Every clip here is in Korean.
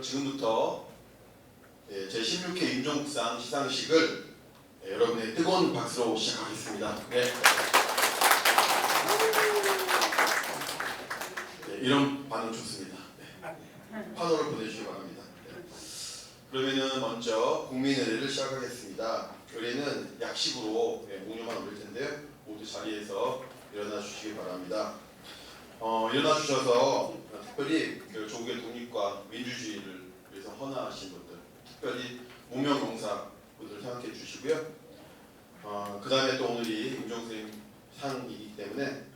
지금부터 제16회 임종국상 시상식을 여러분의 뜨거운 박수로 시작하겠습니다. 이런 반응 좋습니다. 환호를 보내주시기 바랍니다. 그러면은 먼저 국민의례를 시작하겠습니다. 의례는 약식으로 묵념만 올릴 텐데 모두 자리에서 일어나 주시기 바랍니다. 일어나 주셔서 특별히 조국의 독립과 민주주의를 위해서 헌화하신 분들, 특별히 무명농사 분들 생각해 주시고요. 그 다음에 또 오늘이 임종선생님 상이기 때문에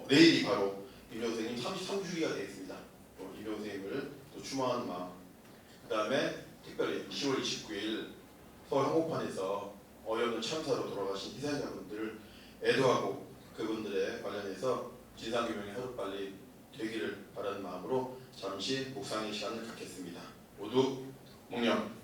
내일이 바로 임종선생님 33주기가 되겠습니다. 임종선생님을 또 추모하는 마음. 그 다음에 특별히 10월 29일 서울 한복판에서 어이없는 참사로 돌아가신 희생자분들을 애도하고 그분들에 관련해서 진상규명이 하루빨리 되기를 바라는 마음으로 잠시 묵상의 시간을 갖겠습니다. 모두 묵념.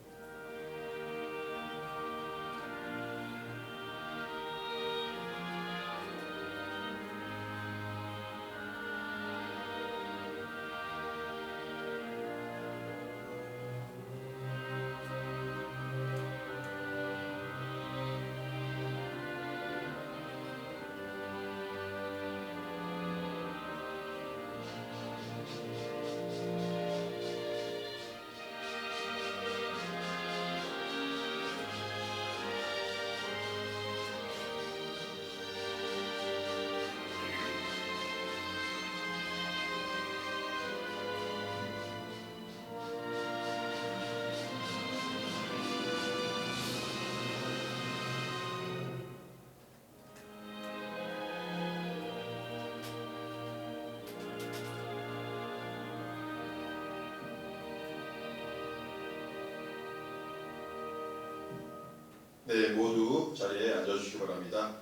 네, 모두 자리에 앉아주시기 바랍니다.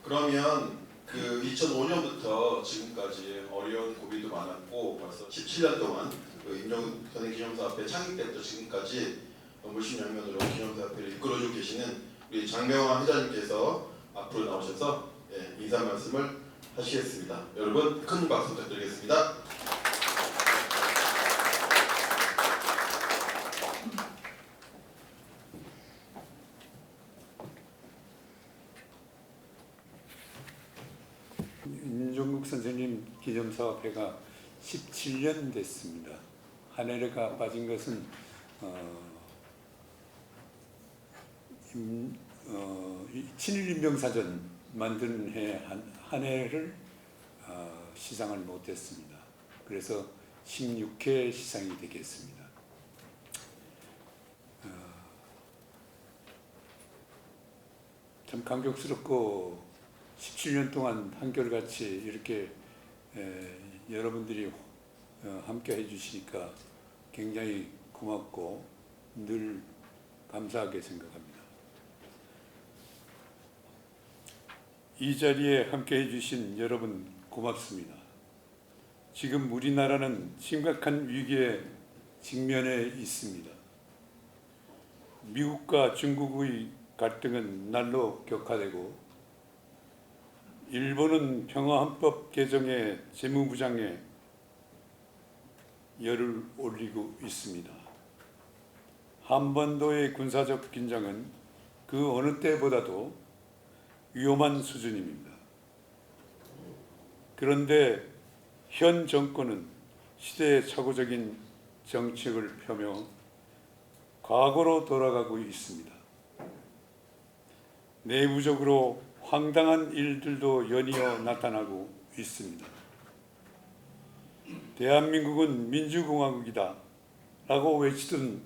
그러면 2005년부터 지금까지 어려운 고비도 많았고 벌써 17년 동안 임종선생 기념사업회 창립 때부터 지금까지 물심양면으로 기념사업회를 이끌어주고 계시는 우리 장명환 회장님께서 앞으로 나오셔서 인사 말씀을 하시겠습니다. 여러분 큰 박수 부탁드리겠습니다. 임종국 선생님 기념사업회가 17년 됐습니다. 한 해가 빠진 것은 친일인병사전 만드는 해 한 해를 시상을 못했습니다. 그래서 16회 시상이 되겠습니다. 참 감격스럽고 17년 동안 한결같이 이렇게 여러분들이 함께 해주시니까 굉장히 고맙고 늘 감사하게 생각합니다. 이 자리에 함께 해주신 여러분 고맙습니다. 지금 우리나라는 심각한 위기에 직면해 있습니다. 미국과 중국의 갈등은 날로 격화되고 일본은 평화헌법 개정에 재무부장에 열을 올리고 있습니다. 한반도의 군사적 긴장은 그 어느 때보다도 위험한 수준입니다. 그런데 현 정권은 시대착오적인 정책을 펴며 과거로 돌아가고 있습니다. 내부적으로 황당한 일들도 연이어 나타나고 있습니다. 대한민국은 민주공화국이다 라고 외치던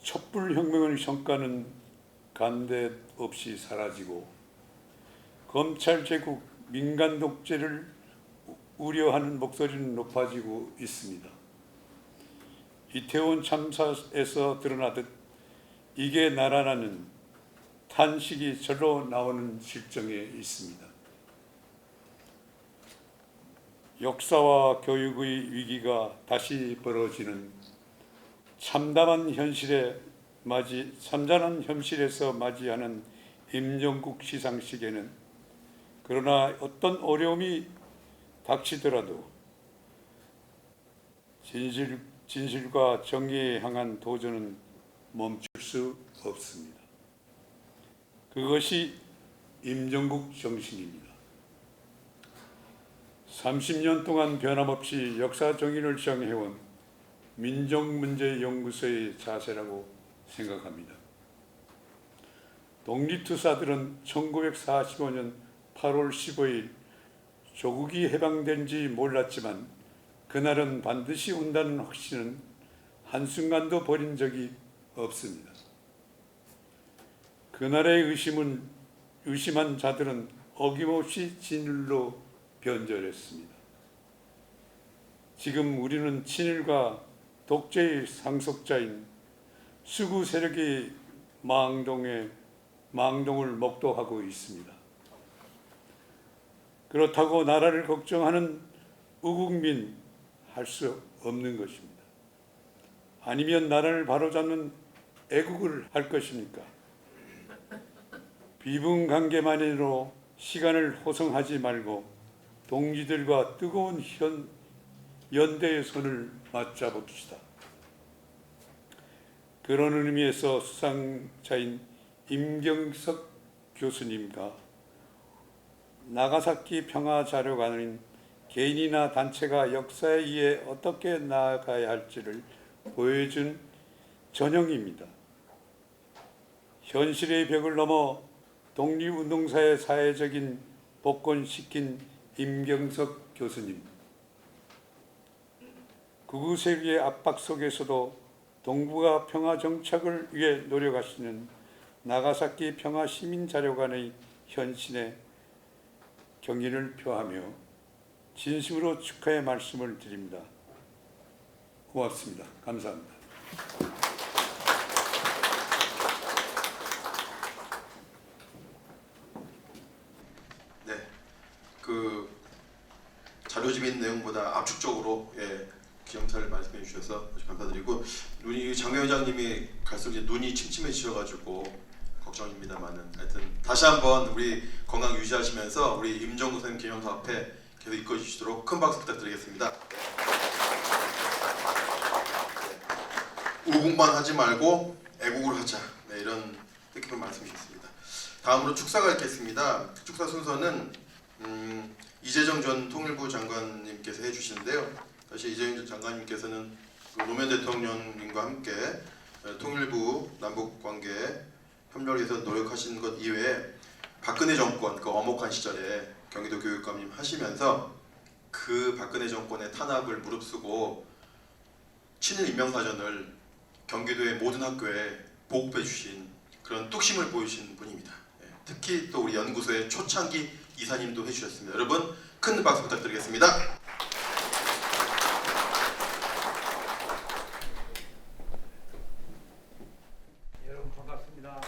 촛불혁명의 성과는 간대 없이 사라지고 검찰 제국, 민간 독재를 우려하는 목소리는 높아지고 있습니다. 이태원 참사에서 드러나듯 이게 나라라는 탄식이 절로 나오는 실정에 있습니다. 역사와 교육의 위기가 다시 벌어지는 참담한 현실에서 맞이하는 임종국 시상식에는 그러나 어떤 어려움이 닥치더라도 진실과 정의에 향한 도전은 멈출 수 없습니다. 그것이 임종국 정신입니다. 30년 동안 변함없이 역사 정의를 정해온 민족문제연구소의 자세라고 생각합니다. 독립투사들은 1945년 8월 15일 조국이 해방된 지 몰랐지만 그날은 반드시 온다는 확신은 한순간도 버린 적이 없습니다. 그날의 의심한 자들은 어김없이 진일로 변절했습니다. 지금 우리는 친일과 독재의 상속자인 수구 세력의 망동을 목도하고 있습니다. 그렇다고 나라를 걱정하는 우국민 할 수 없는 것입니다. 아니면 나라를 바로잡는 애국을 할 것입니까? 비분관계만으로 시간을 호송하지 말고 동지들과 뜨거운 연대의 손을 맞잡읍시다. 그런 의미에서 수상자인 임경석 교수님과 나가사키 평화자료관은 개인이나 단체가 역사에 의해 어떻게 나아가야 할지를 보여준 전형입니다. 현실의 벽을 넘어 독립운동사의 사회적인 복권시킨 임경석 교수님, 극우 세력의 압박 속에서도 동북아 평화 정착을 위해 노력하시는 나가사키 평화시민자료관의 현신에 경의를 표하며 진심으로 축하의 말씀을 드립니다. 고맙습니다. 감사합니다. 네, 그 자료집인 내용보다 압축적으로 기념사를 말씀해 주셔서 아주 감사드리고, 장명 회장님이 갈수록 이제 눈이 침침해지셔가지고 걱정입니다만은, 하여튼 다시 한번 우리 건강 유지하시면서 우리 임종국 선생님 기념사 앞에 계속 이끌어 주시도록 큰 박수 부탁드리겠습니다. 우국만 하지 말고 애국을 하자, 이런 뜻깊은 말씀이셨습니다. 다음으로 축사가 있겠습니다. 축사 순서는 이재정 전 통일부 장관님께서 해주시는데요. 사실 이재정 장관님께서는 노무현 대통령님과 함께 통일부 남북관계 협력을 위해서 노력하신 것 이외에 박근혜 정권 그 엄혹한 시절에 경기도 교육감님 하시면서 그 박근혜 정권의 탄압을 무릅쓰고 친일 인명사전을 경기도의 모든 학교에 보급해 주신 그런 뚝심을 보이신 분입니다. 특히 또 우리 연구소의 초창기 이사님도 해주셨습니다. 여러분 큰 박수 부탁드리겠습니다. 여러분 반갑습니다.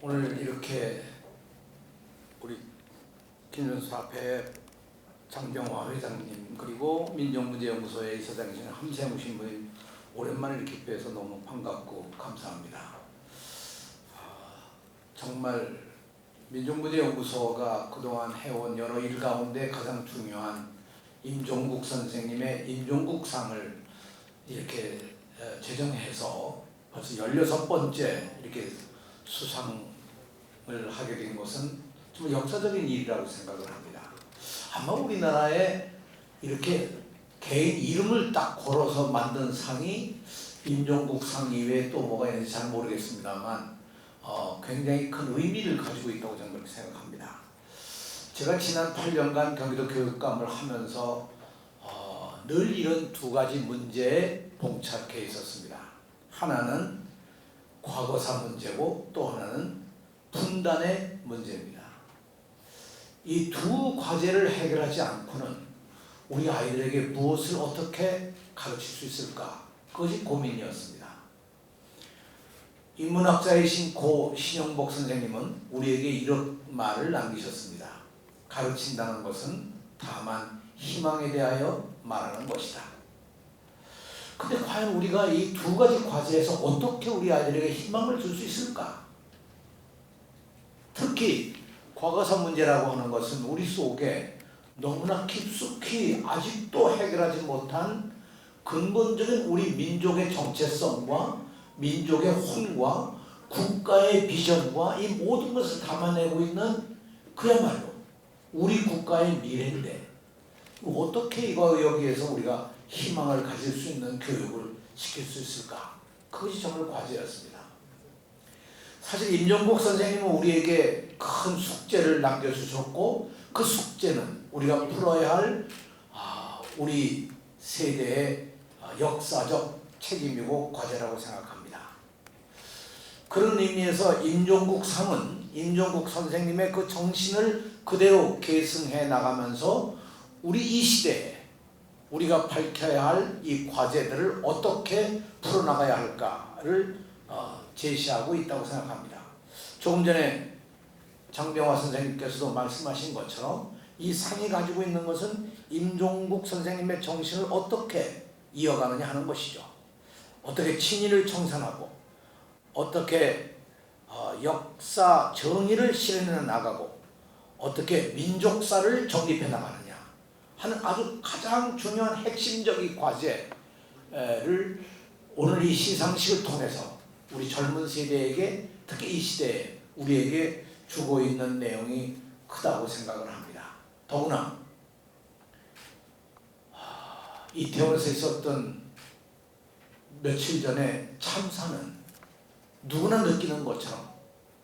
오늘 이렇게 우리 기념사 앞에 장병화 회장님 그리고 민족문제연구소의 이사장이신 함세웅 신부님 오랜만에 이렇게 뵈서 너무 반갑고 감사합니다. 정말 민족문제연구소가 그동안 해온 여러 일 가운데 가장 중요한 임종국 선생님의 임종국상을 이렇게 제정해서 벌써 16번째 이렇게 수상을 하게 된 것은 정말 역사적인 일이라고 생각을 합니다. 아마 우리나라에 이렇게 개인 이름을 딱 걸어서 만든 상이 임종국 상 이외에 또 뭐가 있는지 잘 모르겠습니다만 굉장히 큰 의미를 가지고 있다고 저는 그렇게 생각합니다. 제가 지난 8년간 경기도 교육감을 하면서 늘 이런 두 가지 문제에 봉착해 있었습니다. 하나는 과거사 문제고 또 하나는 분단의 문제입니다. 이 두 과제를 해결하지 않고는 우리 아이들에게 무엇을 어떻게 가르칠 수 있을까? 그것이 고민이었습니다. 인문학자이신 고 신영복 선생님은 우리에게 이런 말을 남기셨습니다. 가르친다는 것은 다만 희망에 대하여 말하는 것이다. 근데 과연 우리가 이 두 가지 과제에서 어떻게 우리 아이들에게 희망을 줄 수 있을까? 특히 과거사 문제라고 하는 것은 우리 속에 너무나 깊숙이 아직도 해결하지 못한 근본적인 우리 민족의 정체성과 민족의 혼과 국가의 비전과 이 모든 것을 담아내고 있는 그야말로 우리 국가의 미래인데 어떻게 여기에서 우리가 희망을 가질 수 있는 교육을 시킬 수 있을까? 그것이 정말 과제였습니다. 사실 임종국 선생님은 우리에게 큰 숙제를 남겨주셨고 그 숙제는 우리가 풀어야 할 우리 세대의 역사적 책임이고 과제라고 생각합니다. 그런 의미에서 임종국상은 임종국 선생님의 그 정신을 그대로 계승해 나가면서 우리 이 시대에 우리가 밝혀야 할 이 과제들을 어떻게 풀어나가야 할까를 제시하고 있다고 생각합니다. 조금 전에 장병화 선생님께서도 말씀하신 것처럼 이 상이 가지고 있는 것은 임종국 선생님의 정신을 어떻게 이어가느냐 하는 것이죠. 어떻게 친일을 청산하고 어떻게 역사 정의를 실현해 나가고 어떻게 민족사를 정립해 나가느냐 하는 아주 가장 중요한 핵심적인 과제를 오늘 이 시상식을 통해서 우리 젊은 세대에게 특히 이 시대에 우리에게 주고 있는 내용이 크다고 생각을 합니다. 더구나 이태원에서 있었던 며칠 전에 참사는 누구나 느끼는 것처럼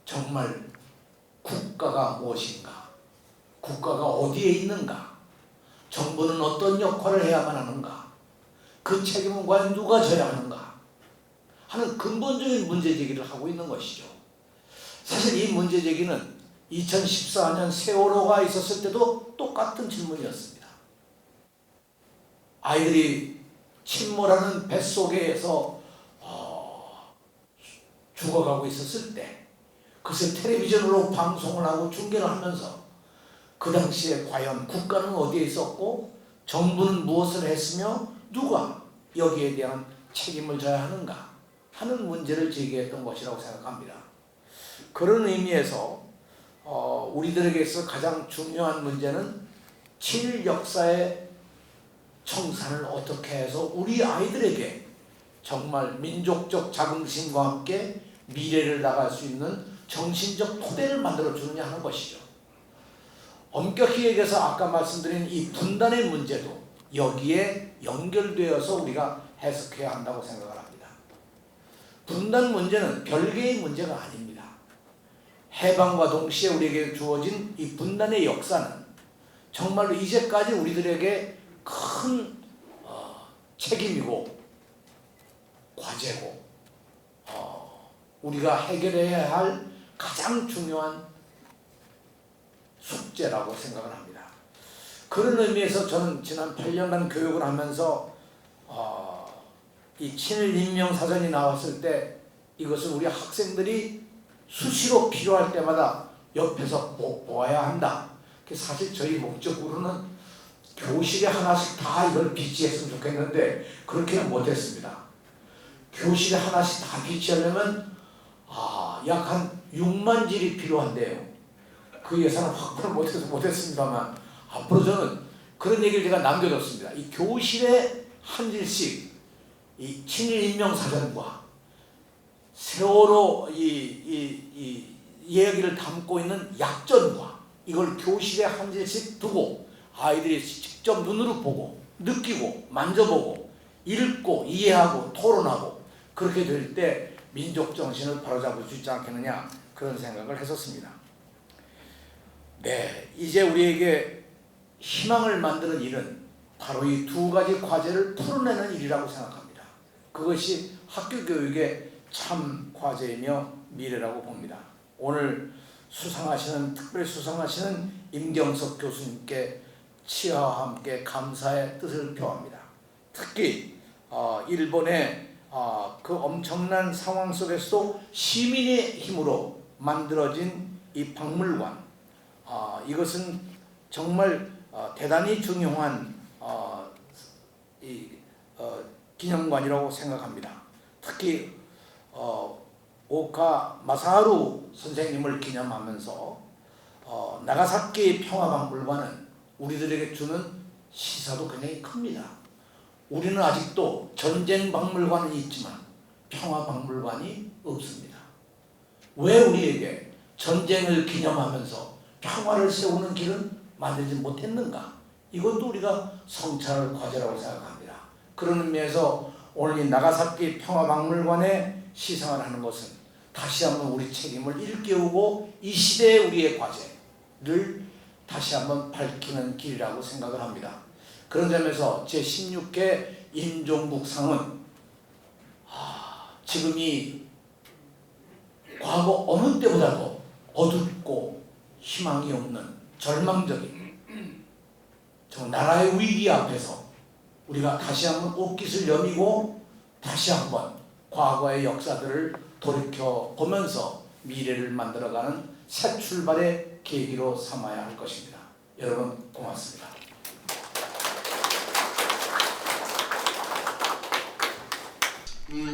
정말 국가가 무엇인가, 국가가 어디에 있는가, 정부는 어떤 역할을 해야만 하는가, 그 책임은 과연 누가 져야 하는가 하는 근본적인 문제제기를 하고 있는 것이죠. 사실 이 문제제기는 2014년 세월호가 있었을 때도 똑같은 질문이었습니다. 아이들이 침몰하는 뱃속에서 죽어가고 있었을 때 그것을 텔레비전으로 방송을 하고 중계를 하면서 그 당시에 과연 국가는 어디에 있었고 정부는 무엇을 했으며 누가 여기에 대한 책임을 져야 하는가 하는 문제를 제기했던 것이라고 생각합니다. 그런 의미에서 우리들에게서 가장 중요한 문제는 친일 역사의 청산을 어떻게 해서 우리 아이들에게 정말 민족적 자긍심과 함께 미래를 나갈 수 있는 정신적 토대를 만들어주느냐 하는 것이죠. 엄격히 얘기해서 아까 말씀드린 이 분단의 문제도 여기에 연결되어서 우리가 해석해야 한다고 생각을 합니다. 분단 문제는 별개의 문제가 아닙니다. 해방과 동시에 우리에게 주어진 이 분단의 역사는 정말로 이제까지 우리들에게 큰 책임이고 과제고 우리가 해결해야 할 가장 중요한 숙제라고 생각을 합니다. 그런 의미에서 저는 지난 8년간 교육을 하면서 이 친일 인명사전이 나왔을 때 이것을 우리 학생들이 수시로 필요할 때마다 옆에서 보아야 한다. 사실 저희 목적으로는 교실에 하나씩 다 이걸 비치했으면 좋겠는데 그렇게는 못했습니다. 교실에 하나씩 다 비치하려면 약 한 6만 질이 필요한데요. 그 예산을 확보를 못했습니다만 앞으로 저는 그런 얘기를 제가 남겨뒀습니다. 이 교실에 한 질씩 이 친일 인명사전과 세월호 이 이야기를 담고 있는 약전과 이걸 교실에 한 질씩 두고 아이들이 직접 눈으로 보고 느끼고 만져보고 읽고 이해하고 토론하고 그렇게 될 때 민족 정신을 바로잡을 수 있지 않겠느냐 그런 생각을 했었습니다. 네, 이제 우리에게 희망을 만드는 일은 바로 이 두 가지 과제를 풀어내는 일이라고 생각합니다. 그것이 학교 교육의 참 과제이며 미래라고 봅니다. 오늘 특별히 수상하시는 임경석 교수님께 치아와 함께 감사의 뜻을 표합니다. 특히 일본의 그 엄청난 상황 속에서도 시민의 힘으로 만들어진 이 박물관, 이것은 정말 대단히 중요한 기념관이라고 생각합니다. 특히 오카 마사하루 선생님을 기념하면서 나가사키 평화박물관은 우리들에게 주는 시사도 굉장히 큽니다. 우리는 아직도 전쟁 박물관은 있지만 평화 박물관이 없습니다. 왜 우리에게 전쟁을 기념하면서 평화를 세우는 길은 만들지 못했는가? 이것도 우리가 성찰할 과제라고 생각합니다. 그런 의미에서 오늘 이 나가사키 평화박물관에 시상을 하는 것은 다시 한번 우리 책임을 일깨우고 이 시대의 우리의 과제를 다시 한번 밝히는 길이라고 생각을 합니다. 그런 점에서 제16회 임종국상은 지금이 과거 어느 때보다도 어둡고 희망이 없는 절망적인 나라의 위기 앞에서 우리가 다시 한번 옷깃을 여미고 다시 한번 과거의 역사들을 돌이켜 보면서 미래를 만들어가는 새 출발의 계기로 삼아야 할 것입니다. 여러분 고맙습니다.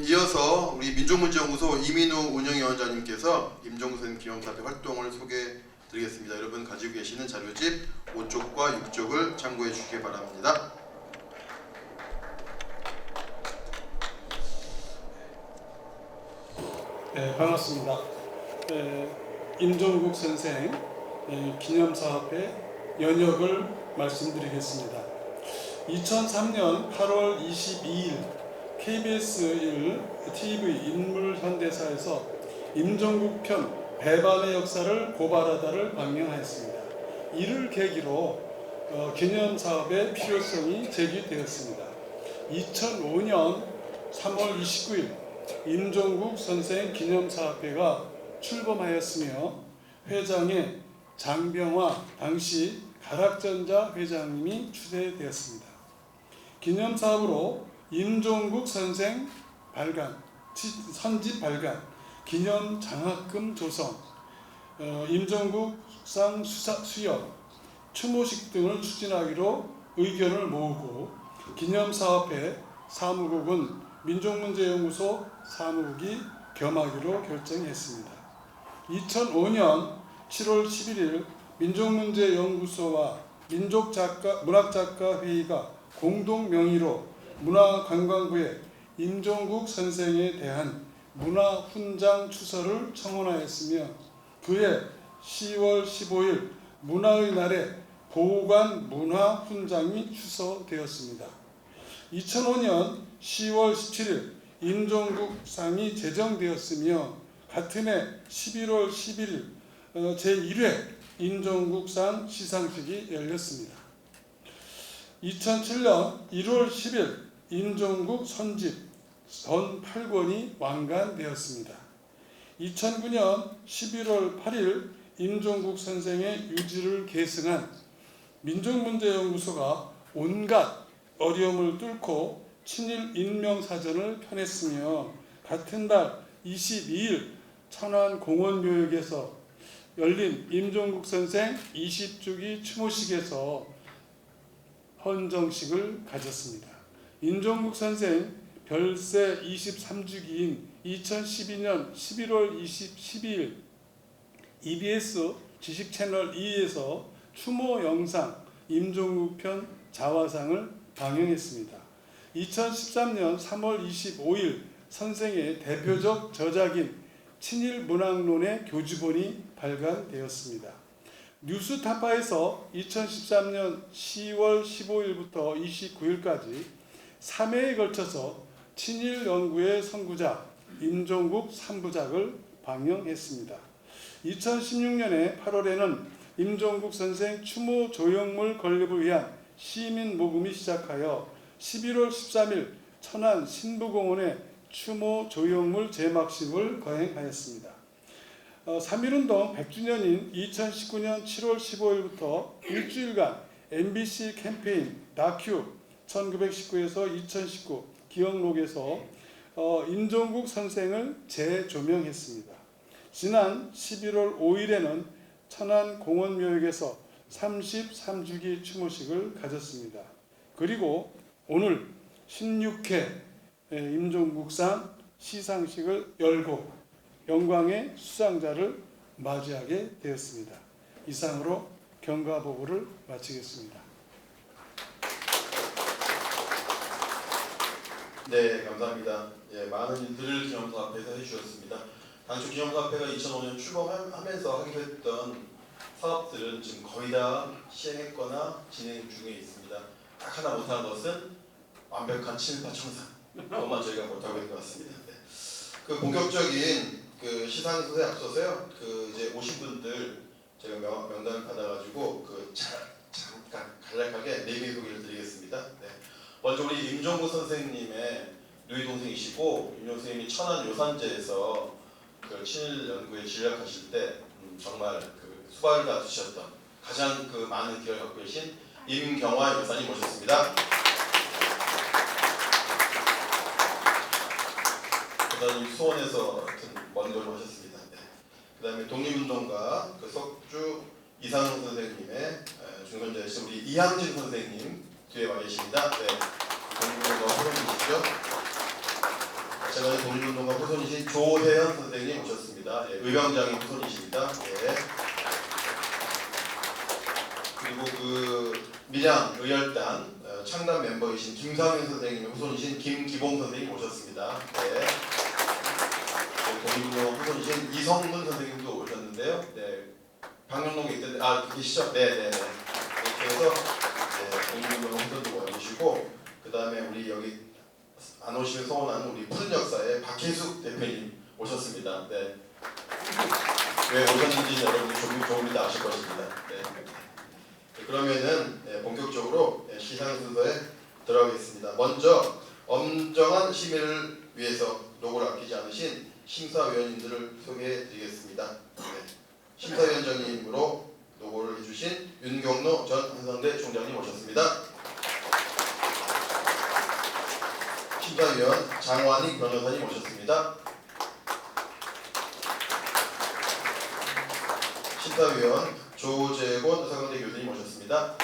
이어서 우리 민족문제연구소 이민우 운영위원장님께서 임종국 선생님 기념사업회 활동을 소개해드리겠습니다. 여러분 가지고 계시는 자료집 5쪽과 6쪽을 참고해 주시기 바랍니다. 네, 반갑습니다. 임종국 선생 기념사업회 연역을 말씀드리겠습니다. 2003년 8월 22일 KBS 1 TV 인물현대사에서 임종국 편 배반의 역사를 고발하다를 방영하였습니다. 이를 계기로 기념사업의 필요성이 제기되었습니다. 2005년 3월 29일 임종국 선생 기념사업회가 출범하였으며 회장에 장병화 당시 가락전자 회장님이 추대되었습니다. 기념사업으로 임종국 선생 발간, 선집 발간, 기념 장학금 조성, 임종국상 수여, 추모식 등을 추진하기로 의견을 모으고 기념사업회 사무국은 민족문제연구소 사무국이 겸하기로 결정했습니다. 2005년 7월 11일 민족문제연구소와 문학작가회의가 공동 명의로 문화관광부에 임종국 선생에 대한 문화훈장 추서를 청원하였으며 그해 10월 15일 문화의 날에 보관 문화훈장이 추서되었습니다. 2005년 10월 17일 임종국상이 제정되었으며 같은 해 11월 11일 제1회 임종국상 시상식이 열렸습니다. 2007년 1월 10일 임종국 선집 전 8권이 완간되었습니다. 2009년 11월 8일 임종국 선생의 유지를 계승한 민족문제연구소가 온갖 어려움을 뚫고 친일 인명사전을 펴냈으며 같은 달 22일 천안공원묘역에서 열린 임종국 선생 20주기 추모식에서 헌정식을 가졌습니다. 임종국 선생 별세 23주기인 2012년 11월 12일 EBS 지식채널 2에서 추모 영상 임종국 편 자화상을 방영했습니다. 2013년 3월 25일 선생의 대표적 저작인 친일문학론의 교주본이 발간되었습니다. 뉴스타파에서 2013년 10월 15일부터 29일까지 3회에 걸쳐서 친일 연구의 선구자 임종국 3부작을 방영했습니다. 2016년에 8월에는 임종국 선생 추모 조형물 건립을 위한 시민 모금이 시작하여 11월 13일 천안 신부공원에 추모 조형물 제막식을 거행하였습니다. 3.1운동 100주년인 2019년 7월 15일부터 일주일간 MBC 캠페인 다큐 1919에서 2019 기억록에서 임종국 선생을 재조명했습니다. 지난 11월 5일에는 천안공원묘역에서 33주기 추모식을 가졌습니다. 그리고 오늘 16회 임종국상 시상식을 열고 영광의 수상자를 맞이하게 되었습니다. 이상으로 경과 보고를 마치겠습니다. 네, 감사합니다. 예, 많은 일들을 기념사 앞에서 해주셨습니다. 당초 기념사 앞회가 2005년 출범하면서 하기로 했던 사업들은 지금 거의 다 시행했거나 진행 중에 있습니다. 딱 하나 못한 것은 완벽한 친일파 청산. 그것만 저희가 못하고 있는 것 같습니다. 네. 그 본격적인 그 시상식에 앞서서요, 그 이제 오신 분들 제가 명단을 받아가지고 그 잠깐 간략하게 4개 소개를 드리겠습니다. 네. 먼저 우리 임종구 선생님의 누이 동생이시고, 임종구 선생님이 천안 요산제에서 그 친일 연구에 진력하실 때 정말 그 수발을 다투셨던 가장 그 많은 기여를 갖고 계신 임경화 여사님 모셨습니다. 그다음에 수원에서 하여튼 먼 걸 하셨습니다. 네. 그다음에 독립운동가 그 석주 이상훈 선생님의 중선자이신 우리 이항진 선생님 뒤에 와 계십니다. 네. 독립운동가 후손이시죠. 제가 독립운동가 후손이신 조혜연 선생님 오셨습니다. 네. 의병장인 후손이십니다. 네. 그리고 그 밀양 의열단 창단 멤버이신 김상윤 선생님의 후손이신 김기봉 선생님 오셨습니다. 네. 독립운동 후손이신 이성문 선생님도 오셨는데요. 네. 방영록에 있던데 계시죠? 네네네. 이렇게 해서 독립운동 후손도 와 계시고, 그 다음에 우리 여기 안 오시면 서운한 우리 푸른 역사의 박혜숙 대표님 오셨습니다. 네. 왜 오셨는지 여러분이 조금 이따 아실 것입니다. 네. 그러면은 본격적으로 시상 순서에 들어가겠습니다. 먼저 엄정한 심의를 위해서 노고를 아끼지 않으신 심사위원님들을 소개해드리겠습니다. 네. 심사위원장님으로 노고를 해주신 윤경로 전 한성대 총장님 오셨습니다. 심사위원 장완익 변호사님 오셨습니다. 심사위원 조재곤 의사강대 교수님 오셨습니다.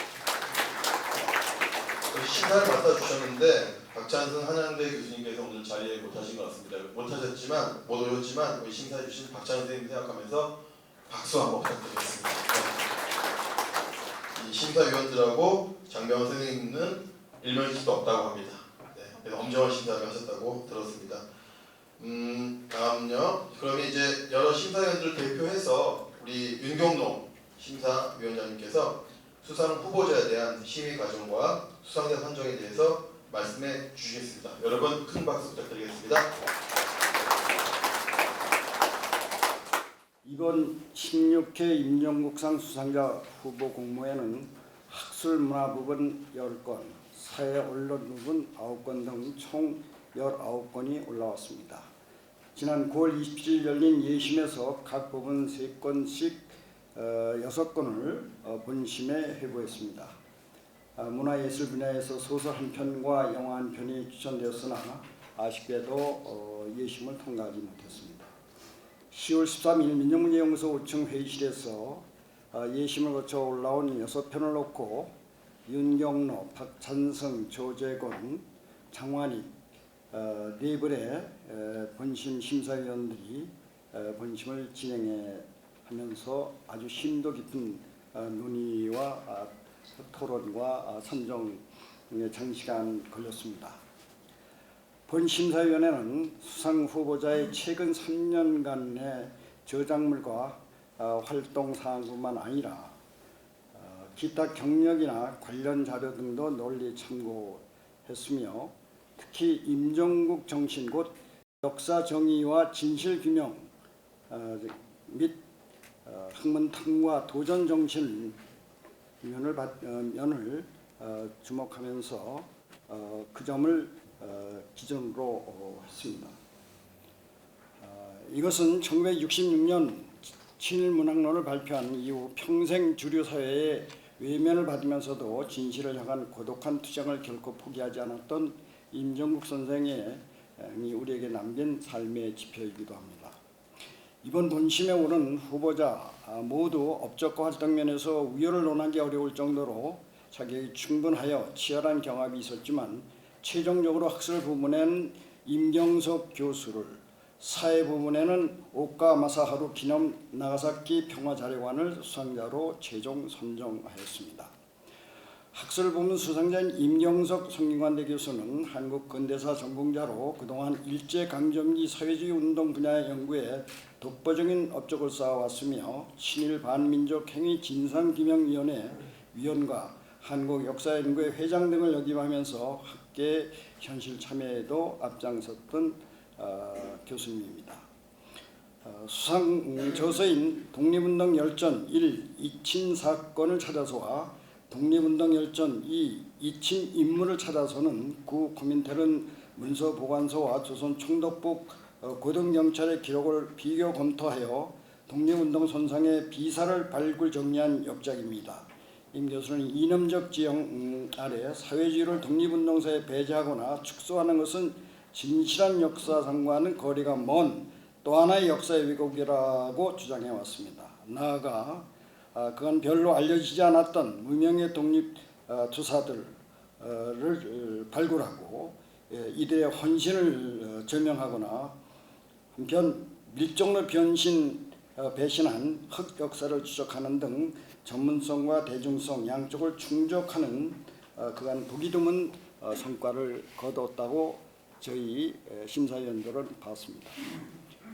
심사를 맡아주셨는데 박찬승 한양대 교수님께서 오늘 자리에 못하신 것 같습니다. 못하셨지만 못 오셨지만 우리 심사해 주신 박찬승 선생님 생각하면서 박수 한번 부탁드리겠습니다. 이 심사위원들하고 장병원 선생님은 일면식도 없다고 합니다. 네, 그래서 엄정한 심사를 하셨다고 들었습니다. 다음요. 그러면 이제 여러 심사위원들을 대표해서 우리 윤경록 심사위원장님께서 수상 후보자에 대한 심의 과정과 수상자 선정에 대해서 말씀해 주시겠습니다. 여러분 큰 박수 부탁드리겠습니다. 이번 16회 임종국상 수상자 후보 공모에는 학술문화부분 10건, 사회언론부분 9건 등 총 19건이 올라왔습니다. 지난 9월 27일 열린 예심에서 각 부분 3건씩 6건을 본심에 회부했습니다. 문화예술 분야에서 소설 한 편과 영화 한 편이 추천되었으나 아쉽게도 예심을 통과하지 못했습니다. 10월 13일 민정문제연구소 5층 회의실에서 예심을 거쳐 올라온 6편을 놓고 윤경로, 박찬승, 조재곤, 장완익 네 분의 본심 심사위원들이 본심을 진행하면서 아주 심도 깊은 논의와 토론과 선정에 장시간 걸렸습니다. 본 심사위원회는 수상 후보자의 최근 3년간의 저작물과 활동 사항뿐만 아니라 기타 경력이나 관련 자료 등도 논리 참고했으며, 특히 임종국 정신 곧 역사 정의와 진실 규명 및 학문 탐구와 도전 정신 면을 주목하면서 그 점을 기준으로 했습니다. 이것은 1966년 친일문학론을 발표한 이후 평생 주류 사회의 외면을 받으면서도 진실을 향한 고독한 투쟁을 결코 포기하지 않았던 임종국 선생이 우리에게 남긴 삶의 지표이기도 합니다. 이번 본심에 오른 후보자 모두 업적과 활동 면에서 우열을 논하기 어려울 정도로 자격이 충분하여 치열한 경합이 있었지만 최종적으로 학술 부문엔 임경석 교수를, 사회 부문에는 오카 마사하루 기념 나가사키 평화자료관을 수상자로 최종 선정하였습니다. 학술 부문 수상자인 임경석 성균관대 교수는 한국 근대사 전공자로 그동안 일제강점기 사회주의 운동 분야의 연구에 독보적인 업적을 쌓아왔으며 친일 반민족 행위 진상규명위원회 위원과 한국역사연구회 회장 등을 역임하면서 학계 현실 참여에도 앞장섰던 교수님입니다. 수상 저서인 독립운동 열전 1 이친 사건을 찾아서와 독립운동 열전 2 이친 인물을 찾아서는 구 코민텔은 문서보관소와 조선 총독부 고등경찰의 기록을 비교 검토하여 독립운동 선상의 비사를 발굴 정리한 역작입니다. 임 교수는 이념적 지형 아래 사회주의를 독립운동사에 배제하거나 축소하는 것은 진실한 역사상과는 거리가 먼 또 하나의 역사의 왜곡이라고 주장해 왔습니다. 나아가 그간 별로 알려지지 않았던 무명의 독립 투사들을 발굴하고 이들의 헌신을 제명하거나 한편 밀정로 배신한 흑역사를 추적하는 등 전문성과 대중성 양쪽을 충족하는 그간 보기 드문 성과를 거뒀다고 저희 심사위원들은 봤습니다.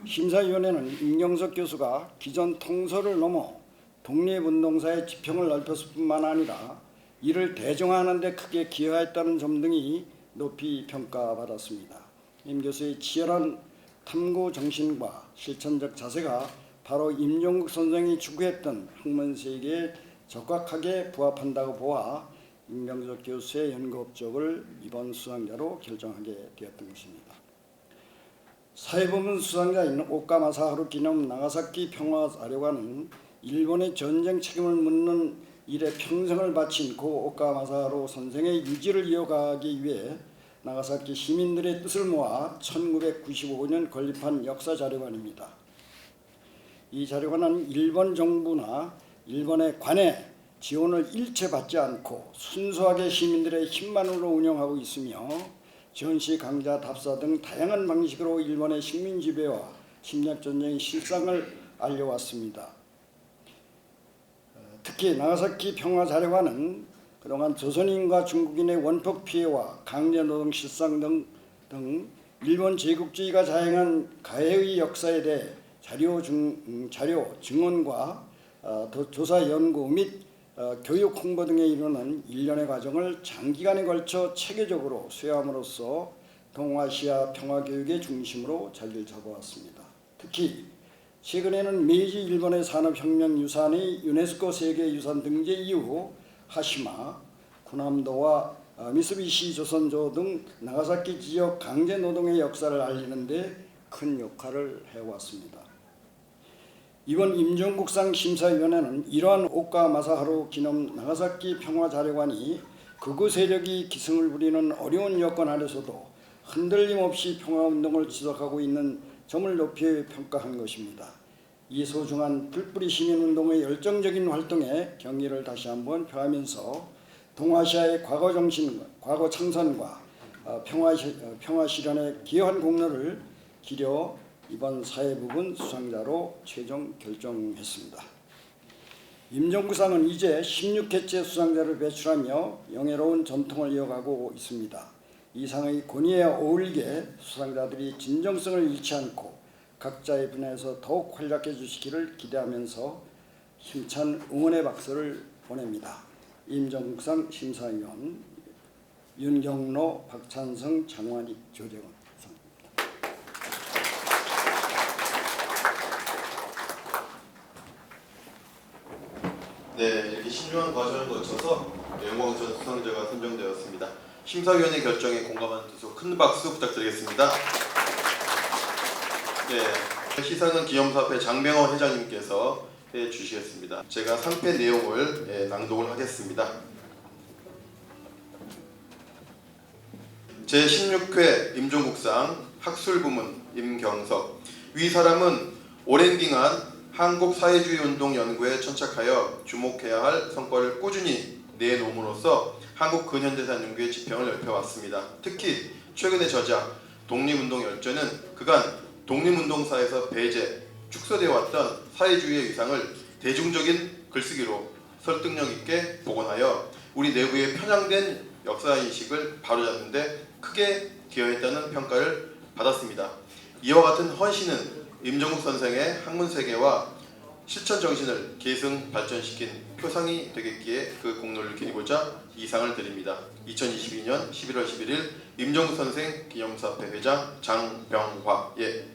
심사위원회는 임경석 교수가 기존 통솔을 넘어 독립운동사의 지평을 넓혔을 뿐만 아니라 이를 대중화하는 데 크게 기여했다는 점 등이 높이 평가받았습니다. 임 교수의 치열한 탐구 정신과 실천적 자세가 바로 임종국 선생이 추구했던 학문 세계에 적확하게 부합한다고 보아 임경석 교수의 연구 업적을 이번 수상자로 결정하게 되었던 것입니다. 사회부문 수상자인 오카 마사하루 기념 나가사키 평화자료관은 일본의 전쟁 책임을 묻는 일에 평생을 바친 고 오카 마사하루 선생의 유지를 이어가기 위해 나가사키 시민들의 뜻을 모아 1995년 건립한 역사자료관입니다. 이 자료관은 일본 정부나 일본의 관에 지원을 일체 받지 않고 순수하게 시민들의 힘만으로 운영하고 있으며 전시 강좌 답사 등 다양한 방식으로 일본의 식민 지배와 침략전쟁의 실상을 알려왔습니다. 특히 나가사키 평화자료관은 그동안 조선인과 중국인의 원폭 피해와 강제노동 실상 등 일본 제국주의가 자행한 가해의 역사에 대해 자료 증언과 조사 연구 및 교육 홍보 등에 이르는 일련의 과정을 장기간에 걸쳐 체계적으로 수여함으로써 동아시아 평화교육의 중심으로 자리를 잡아왔습니다. 특히 최근에는 메이지 일본의 산업혁명 유산의 유네스코 세계유산 등재 이후 하시마, 구남도와 미쓰비시 조선조 등 나가사키 지역 강제노동의 역사를 알리는 데 큰 역할을 해왔습니다. 이번 임종국상 심사위원회는 이러한 오카 마사하루 기념 나가사키 평화자료관이 극우 세력이 기승을 부리는 어려운 여건 아래서도 흔들림 없이 평화운동을 지속하고 있는 점을 높이 평가한 것입니다. 이 소중한 불뿌리 시민운동의 열정적인 활동에 경의를 다시 한번 표하면서 동아시아의 과거 정신, 과거 창선과 평화 실현에 기여한 공로를 기려 이번 사회부문 수상자로 최종 결정했습니다. 임종구상은 이제 16회째 수상자를 배출하며 영예로운 전통을 이어가고 있습니다. 이 상의 권위에 어울리게 수상자들이 진정성을 잃지 않고 각자의 분야에서 더욱 활약해 주시기를 기대하면서 힘찬 응원의 박수를 보냅니다. 임종국상 심사위원 윤경로, 박찬성, 장완익, 조재원. 네, 이렇게 신중한 과정을 거쳐서 영광선 수상자가 선정되었습니다. 심사위원회 결정에 공감하는 뜻으로 큰 박수 부탁드리겠습니다. 네, 시상은 기념사업회 장명호 회장님께서 해주시겠습니다. 제가 상패 내용을 낭독을 하겠습니다. 제16회 임종국상 학술부문 임경석. 위 사람은 오랜 기간 한국 사회주의 운동 연구에 천착하여 주목해야 할 성과를 꾸준히 내놓음으로써 한국 근현대사 연구의 지평을 넓혀왔습니다. 특히 최근의 저작 독립운동 열전은 그간 독립운동사에서 배제, 축소되어 왔던 사회주의의 위상을 대중적인 글쓰기로 설득력 있게 복원하여 우리 내부의 편향된 역사인식을 바로잡는 데 크게 기여했다는 평가를 받았습니다. 이와 같은 헌신은 임종국 선생의 학문세계와 실천 정신을 계승 발전시킨 표상이 되겠기에 그 공로를 기리고자 이 상을 드립니다. 2022년 11월 11일 임종국 선생 기념사업회 회장 장병화. 예.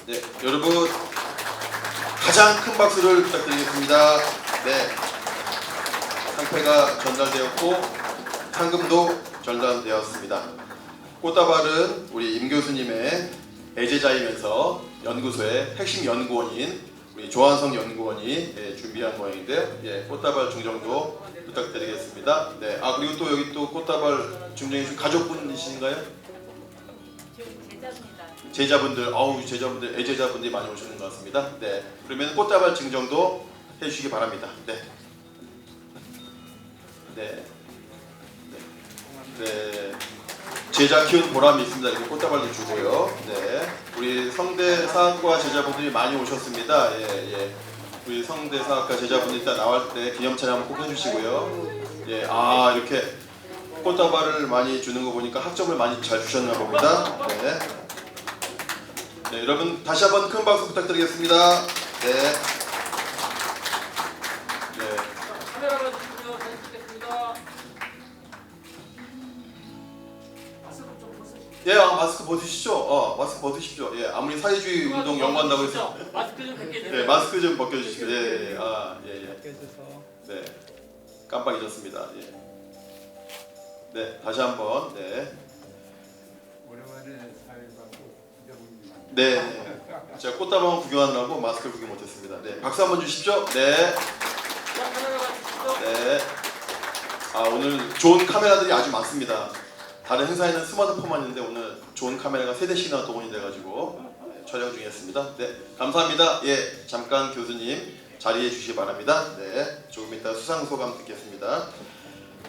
네, 여러분 가장 큰 박수를 부탁드리겠습니다. 네, 상패가 전달되었고 상금도 전달되었습니다. 꽃다발은 우리 임 교수님의 애제자이면서 연구소의 핵심 연구원인 우리 조한성 연구원이 준비한 모양인데요. 예, 꽃다발 증정도 부탁드리겠습니다. 네, 아 그리고 또 여기 또 꽃다발 증정해 주신 가족분이신가요? 제자분들, 제자분들, 애제자분들이 많이 오시는 것 같습니다. 네, 그러면 꽃다발 증정도 해주시기 바랍니다. 네, 네, 네, 네. 제자 키운 보람이 있습니다. 이렇게 꽃다발도 주고요. 네, 우리 성대사학과 제자분들이 많이 오셨습니다. 예, 예. 우리 성대사학과 제자분들 일단 나올 때 기념차례 한번 꼭 해주시고요. 예, 아 이렇게 꽃다발을 많이 주는 거 보니까 학점을 많이 잘 주셨나 봅니다. 네. 네, 여러분 다시 한번 큰 박수 부탁드리겠습니다. 네. 네. 카메라만 주시면 사진 찍겠습니다. 마스크 좀 벗으시죠. 예, 마스크 벗으시죠. 마스크 벗으십시오. 예, 아무리 사회주의 운동 연구한다고 해서 마스크 좀 벗겨주세요. 네, 마스크 좀 벗겨주시고. 예, 예, 아, 예, 예. 네, 깜빡 잊었습니다. 예. 네, 다시 한번. 네. 네, 제가 꽃다방 구경하느라고 마스크를 구경 못했습니다. 네, 박수 한번 주십시오. 네, 자, 카메라만 주시죠. 네. 아 오늘 좋은 카메라들이 아주 많습니다. 다른 행사에는 스마트폰만 있는데 오늘 좋은 카메라가 3대씩이나 동원이 돼가지고 촬영 중이었습니다. 네, 감사합니다. 예, 잠깐 교수님 자리해 주시기 바랍니다. 네, 조금 이따 수상 소감 듣겠습니다.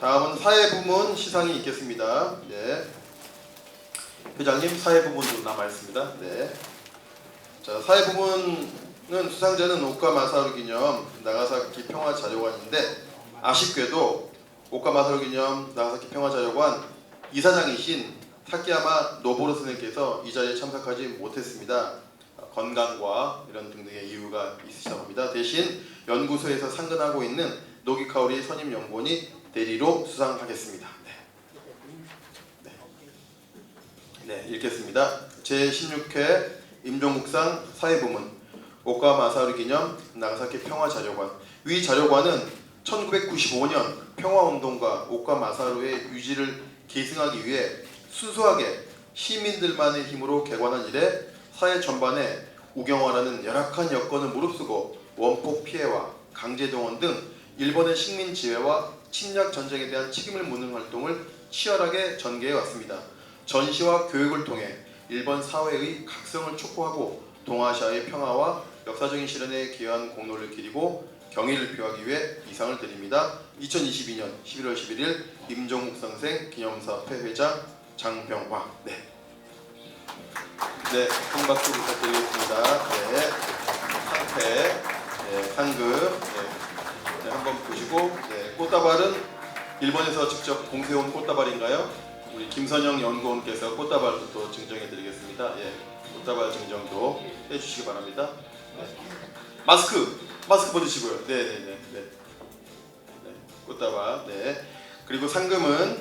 다음은 사회부문 시상이 있겠습니다. 네. 회장님 사회부문도 남아 있습니다. 네. 자, 사회부문은 수상자는 오카 마사루 기념 나가사키 평화자료관인데 아쉽게도 오카 마사루 기념 나가사키 평화자료관 이사장이신 타케야마 노보로 선생님께서 이 자리에 참석하지 못했습니다. 건강과 이런 등등의 이유가 있으시다고 합니다. 대신 연구소에서 상근하고 있는 노기카오리 선임 연구원이 대리로 수상하겠습니다. 네, 읽겠습니다. 제16회 임종국상 사회부문 오카 마사루 기념 나가사키 평화자료관. 위 자료관은 1995년 평화운동가 오카 마사루의 유지를 계승하기 위해 순수하게 시민들만의 힘으로 개관한 이래 사회 전반에 우경화라는 열악한 여건을 무릅쓰고 원폭 피해와 강제동원 등 일본의 식민 지배와 침략 전쟁에 대한 책임을 묻는 활동을 치열하게 전개해 왔습니다. 전시와 교육을 통해 일본 사회의 각성을 촉구하고 동아시아의 평화와 역사적인 실현에 기여한 공로를 기리고 경의를 표하기 위해 이 상을 드립니다. 2022년 11월 11일 임종국 선생 기념사업회 회장 장병화. 네. 네, 큰 박수 부탁드리겠습니다. 네, 상패, 네, 상금, 네, 한번 보시고, 네, 꽃다발은 일본에서 직접 공세온 꽃다발인가요? 우리 김선영 연구원께서 꽃다발도 또 증정해드리겠습니다. 예, 꽃다발 증정도 해주시기 바랍니다. 네. 마스크 벗으시고요. 네. 꽃다발. 네. 그리고 상금은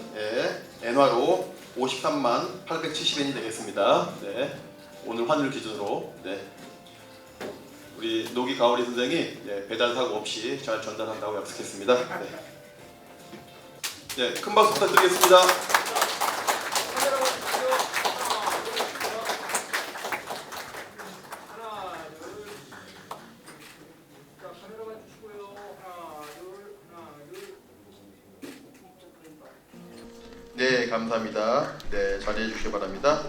엔화로 53만 870엔이 되겠습니다. 네. 오늘 환율 기준으로. 네. 우리 노기 가오리 선생이 배달 사고 없이 잘 전달한다고 약속했습니다. 네. 네, 큰 박수 부탁드리겠습니다. 카메라만 주시죠. 하나, 둘. 자, 카메라만 주시고요. 하나, 둘. 네, 감사합니다. 네, 자리해 주시기 바랍니다.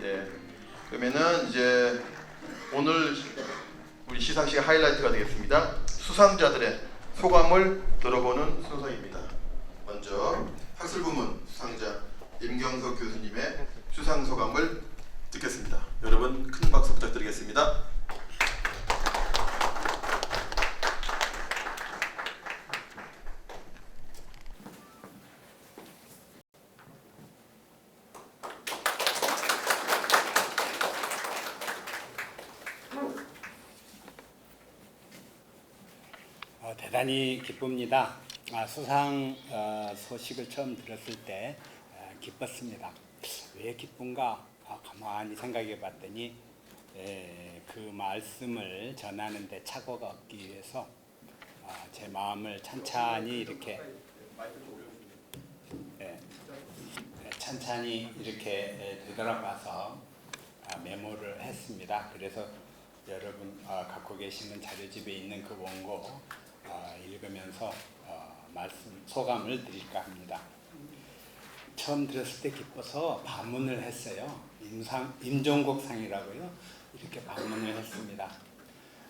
예, 그러면은 이제 오늘 우리 시상식의 하이라이트가 되겠습니다. 수상자들의 소감을 들어보는 순서입니다. 먼저 학술부문 수상자 임경석 교수님의 수상 소감을 듣겠습니다. 여러분 큰 박수 부탁드리겠습니다. 대단히 기쁩니다. 수상 소식을 처음 들었을 때 기뻤습니다. 왜 기쁜가 가만히 생각해 봤더니 그 말씀을 전하는 데 착오가 없기 위해서 제 마음을 찬찬히 이렇게 되돌아봐서 메모를 했습니다. 그래서 여러분 갖고 계시는 자료집에 있는 그 원고 읽으면서 말씀 소감을 드릴까 합니다. 처음 들었을 때 기뻐서 반문을 했어요. 임종국상이라고요. 이렇게 반문을 했습니다.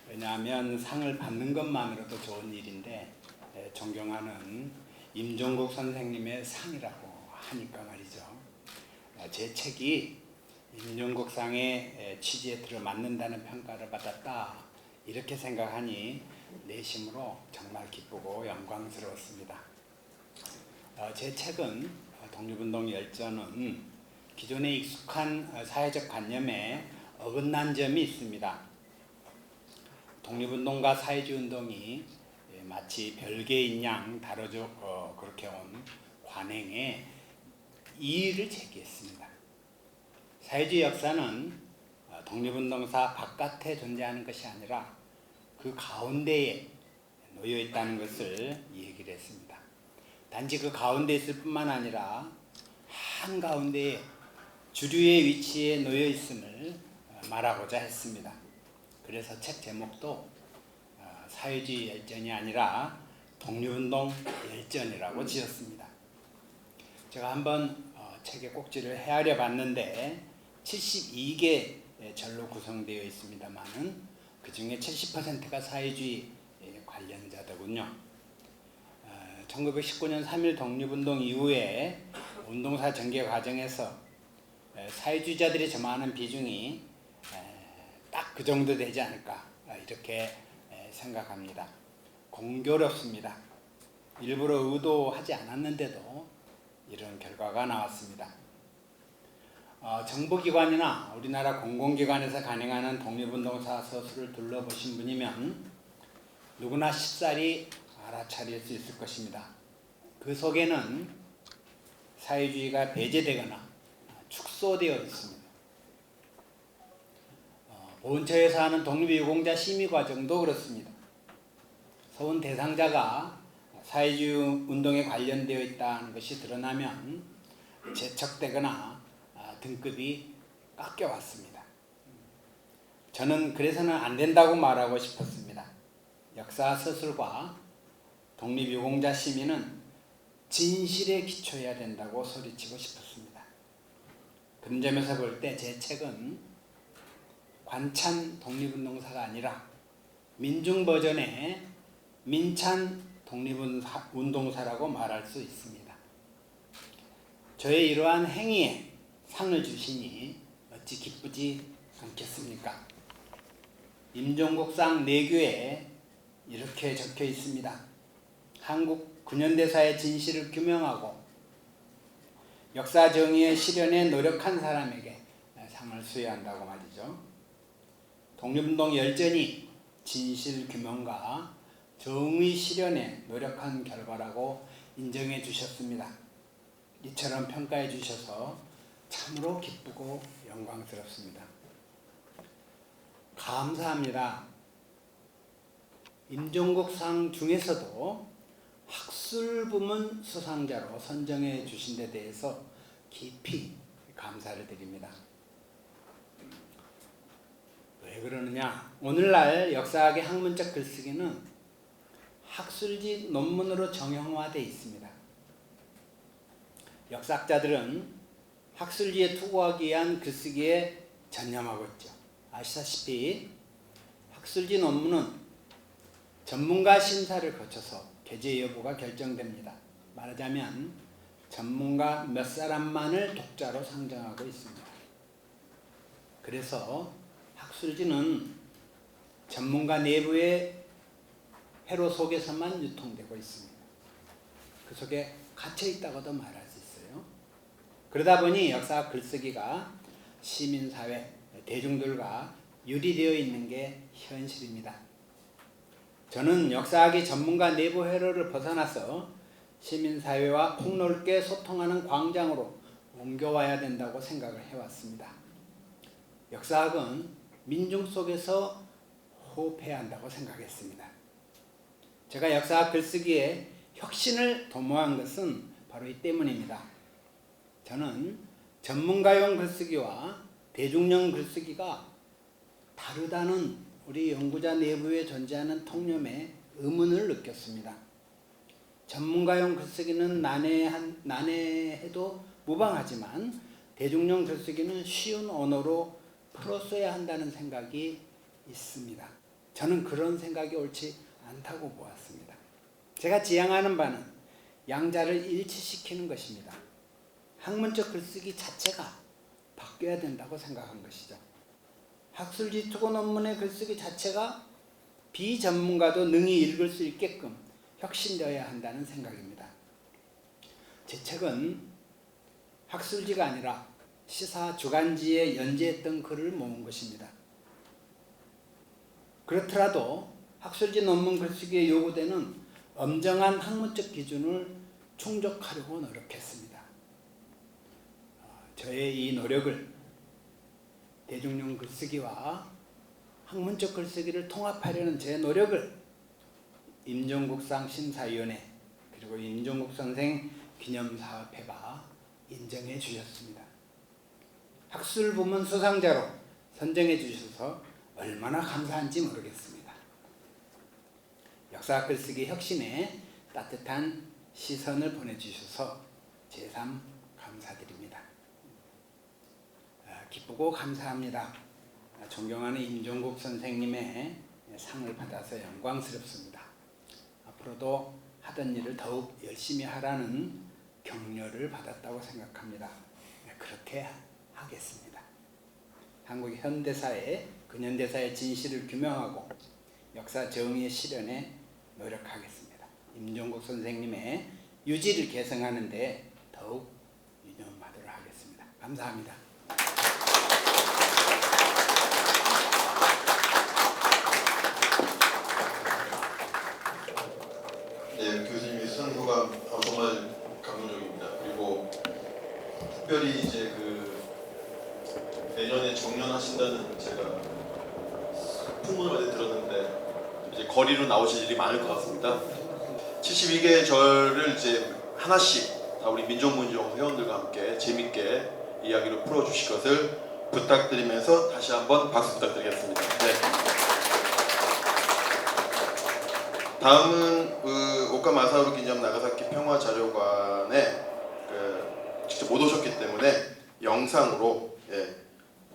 왜냐하면 상을 받는 것만으로도 좋은 일인데 존경하는 임종국 선생님의 상이라고 하니까 말이죠. 제 책이 임종국상의 취지에 들어맞는다는 평가를 받았다. 이렇게 생각하니 내심으로 정말 기쁘고 영광스러웠습니다. 제 책은 독립운동 열전은 기존에 익숙한 사회적 관념에 어긋난 점이 있습니다. 독립운동과 사회주의운동이 마치 별개인 양 다뤄져 그렇게 온 관행에 이의를 제기했습니다. 사회주의 역사는 독립운동사 바깥에 존재하는 것이 아니라 그 가운데에 놓여 있다는 것을 얘기를 했습니다. 단지 그 가운데 있을 뿐만 아니라 한가운데에 주류의 위치에 놓여 있음을 말하고자 했습니다. 그래서 책 제목도 사회주의 열전이 아니라 독립운동 열전이라고 지었습니다. 제가 한번 책의 꼭지를 헤아려 봤는데 72개 절로 구성되어 있습니다만은 그 중에 70%가 사회주의 관련자더군요. 1919년 3.1 독립운동 이후에 운동사 전개 과정에서 사회주의자들이 점하는 비중이 딱 그 정도 되지 않을까 이렇게 생각합니다. 공교롭습니다. 일부러 의도하지 않았는데도 이런 결과가 나왔습니다. 정부기관이나 우리나라 공공기관에서 간행하는 독립운동사 서술을 둘러보신 분이면 누구나 쉽사리 알아차릴 수 있을 것입니다. 그 속에는 사회주의가 배제되거나 축소되어 있습니다. 보훈처에서 하는 독립유공자 심의과정도 그렇습니다. 서훈 대상자가 사회주의 운동에 관련되어 있다는 것이 드러나면 제척되거나 등급이 깎여왔습니다. 저는 그래서는 안 된다고 말하고 싶었습니다. 역사 서술과 독립유공자 심의는 진실에 기초해야 된다고 소리치고 싶었습니다. 그런 점에서 볼 때 제 책은 관찬 독립운동사가 아니라 민중 버전의 민찬 독립운동사라고 말할 수 있습니다. 저의 이러한 행위에 상을 주시니 어찌 기쁘지 않겠습니까? 임종국상 내규에 이렇게 적혀 있습니다. 한국 근현대사의 진실을 규명하고 역사 정의의 실현에 노력한 사람에게 상을 수여한다고 말이죠. 독립운동 열전이 진실 규명과 정의 실현에 노력한 결과라고 인정해 주셨습니다. 이처럼 평가해 주셔서 참으로 기쁘고 영광스럽습니다. 감사합니다. 임종국상 중에서도 학술 부문 수상자로 선정해 주신 데 대해서 깊이 감사를 드립니다. 왜 그러느냐? 오늘날 역사학의 학문적 글쓰기는 학술지 논문으로 정형화되어 있습니다. 역사학자들은 학술지에 투구하기 위한 글쓰기에 전념하고 있죠. 아시다시피 학술지 논문은 전문가 심사를 거쳐서 게재 여부가 결정됩니다. 말하자면 전문가 몇 사람만을 독자로 상정하고 있습니다. 그래서 학술지는 전문가 내부의 회로 속에서만 유통되고 있습니다. 그 속에 갇혀 있다고도 말할 수 있어요. 그러다 보니 역사학 글쓰기가 시민사회, 대중들과 유리되어 있는 게 현실입니다. 저는 역사학이 전문가 내부 회로를 벗어나서 시민사회와 폭넓게 소통하는 광장으로 옮겨와야 된다고 생각을 해왔습니다. 역사학은 민중 속에서 호흡해야 한다고 생각했습니다. 제가 역사학 글쓰기에 혁신을 도모한 것은 바로 이 때문입니다. 저는 전문가용 글쓰기와 대중용 글쓰기가 다르다는 우리 연구자 내부에 존재하는 통념에 의문을 느꼈습니다. 전문가용 글쓰기는 난해해도 무방하지만 대중용 글쓰기는 쉬운 언어로 풀어써야 한다는 생각이 있습니다. 저는 그런 생각이 옳지 않다고 보았습니다. 제가 지향하는 바는 양자를 일치시키는 것입니다. 학문적 글쓰기 자체가 바뀌어야 된다고 생각한 것이죠. 학술지 투고 논문의 글쓰기 자체가 비전문가도 능히 읽을 수 있게끔 혁신되어야 한다는 생각입니다. 제 책은 학술지가 아니라 시사 주간지에 연재했던 글을 모은 것입니다. 그렇더라도 학술지 논문 글쓰기에 요구되는 엄정한 학문적 기준을 충족하려고 노력했습니다. 저의 이 노력을 대중용 글쓰기와 학문적 글쓰기를 통합하려는 제 노력을 임종국상 심사위원회 그리고 임종국 선생 기념사업회가 인정해 주셨습니다. 학술 부문 수상자로 선정해 주셔서 얼마나 감사한지 모르겠습니다. 역사학 글쓰기 혁신에 따뜻한 시선을 보내주셔서 제삼 감사드립니다. 기쁘고 감사합니다. 존경하는 임종국 선생님의 상을 받아서 영광스럽습니다. 앞으로도 하던 일을 더욱 열심히 하라는 격려를 받았다고 생각합니다. 그렇게 하겠습니다. 한국 현대사의 근현대사의 진실을 규명하고 역사 정의의 실현에 노력하겠습니다. 임종국 선생님의 유지를 계승하는 데 더욱 유념하도록 하겠습니다. 감사합니다. 네, 교수님의 수상소감 정말 감동적입니다. 그리고 특별히 이제 내년에 정년하신다는 제가 풍문을 많이 들었는데 이제 거리로 나오실 일이 많을 것 같습니다. 72개 절을 이제 하나씩 다 우리 민족문정 회원들과 함께 재밌게 이야기로 풀어주실 것을 부탁드리면서 다시 한번 박수 부탁드리겠습니다. 네. 다음은 오카 마사오루 기념 나가사키 평화자료관에 직접 못 오셨기 때문에 영상으로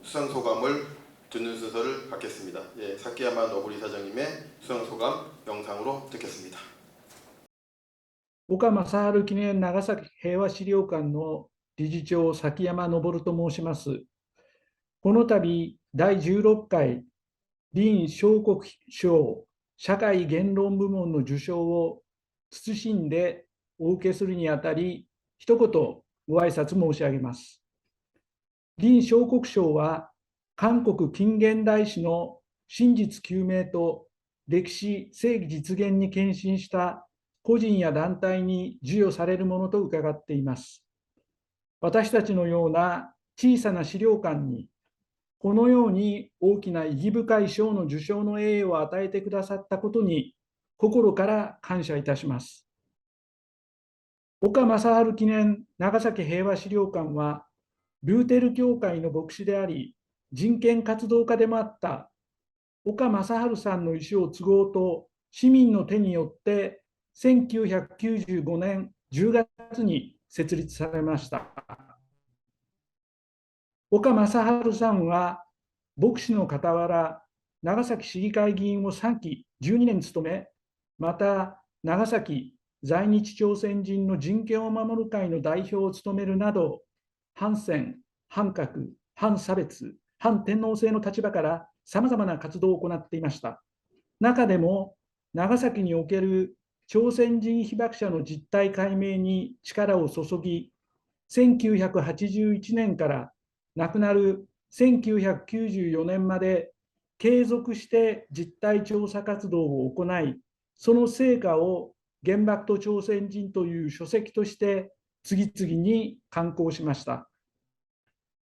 수상소감을 듣는 순서를 갖겠습니다. 사키야마 노부리 사장님의 수상소감 영상으로 듣겠습니다. 岡正治記念長崎平和資料館の理事長、崎山昇と申します。この度、第16回林昌国賞社会言論部門の受賞を謹んでお受けするにあたり、一言ご挨拶申し上げます。林昌国賞は、韓国近現代史の真実究明と歴史正義実現に献身した個人や団体に授与されるものと伺っています。私たちのような小さな資料館に、このように大きな意義深い賞の受賞の栄誉を与えてくださったことに、心から感謝いたします。岡正治記念長崎平和資料館は、ルーテル教会の牧師であり、人権活動家でもあった岡正治さんの意思を継ごうと、市民の手によって1995年10月に設立されました。岡正治さんは、牧師の傍ら、長崎市議会議員を3期12年務め、また、長崎在日朝鮮人の人権を守る会の代表を務めるなど、反戦、反核、反差別、反天皇制の立場からさまざまな活動を行っていました。中でも長崎における朝鮮人被爆者の実態解明に力を注ぎ、1981年から亡くなる1994年まで継続して実態調査活動を行い、その成果を原爆と朝鮮人という書籍として次々に刊行しました。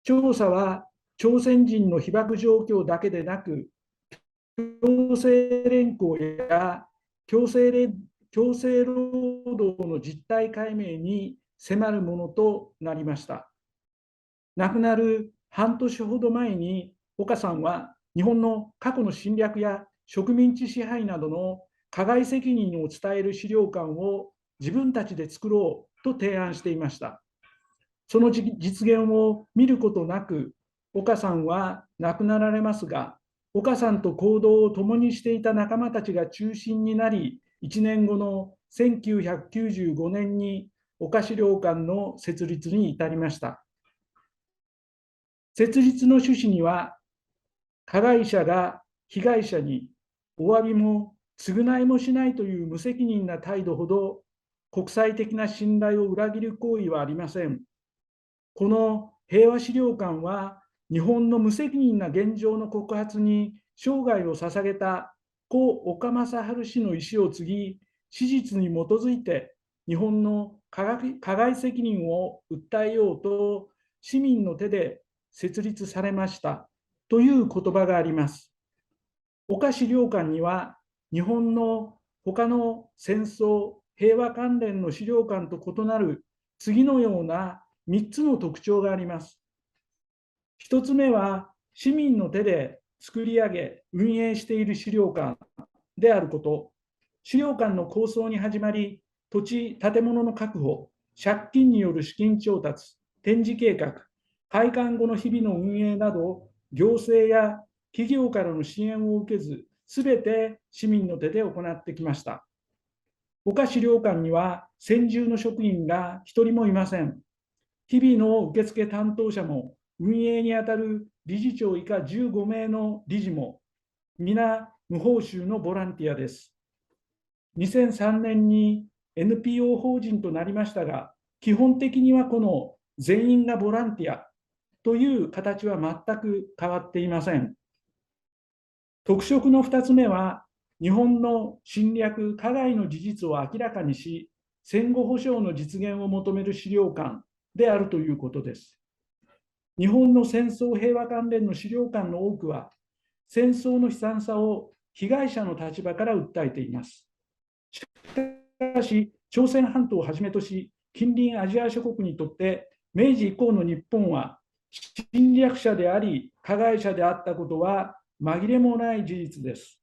調査は朝鮮人の被爆状況だけでなく、強制連行や強制労働の実態解明に迫るものとなりました。亡くなる半年ほど前に、岡さんは日本の過去の侵略や植民地支配などの加害責任を伝える資料館を自分たちで作ろうと提案していました。その実現を見ることなく、岡さんは亡くなられますが、岡さんと行動を共にしていた仲間たちが中心になり、1年後の1995年に岡資料館の設立に至りました。設立の趣旨には、加害者が被害者にお詫びも償いもしないという無責任な態度ほど国際的な信頼を裏切る行為はありません。この平和資料館は、日本の無責任な現状の告発に生涯を捧げた故岡正治氏の意思を継ぎ、史実に基づいて日本の加害責任を訴えようと市民の手で設立されましたという言葉があります。岡資料館には、日本の他の戦争、平和関連の資料館と異なる次のような3つの特徴があります。1つ目は、市民の手で作り上げ、運営している資料館であること。資料館の構想に始まり、土地、建物の確保、借金による資金調達、展示計画、開館後の日々の運営など、行政や企業からの支援を受けず、すべて市民の手で行ってきました。岡資料館には専従の職員が1人もいません。日々の受付担当者も、運営にあたる理事長以下15名の理事も、皆無報酬のボランティアです。2003年に NPO 法人となりましたが、基本的にはこの全員がボランティアという形は全く変わっていません。特色の2つ目は、日本の侵略、加害の事実を明らかにし、戦後保障の実現を求める資料館であるということです。日本の戦争平和関連の資料館の多くは、戦争の悲惨さを被害者の立場から訴えています。しかし、朝鮮半島をはじめとし、近隣アジア諸国にとって、明治以降の日本は侵略者であり、加害者であったことは紛れもない事実です。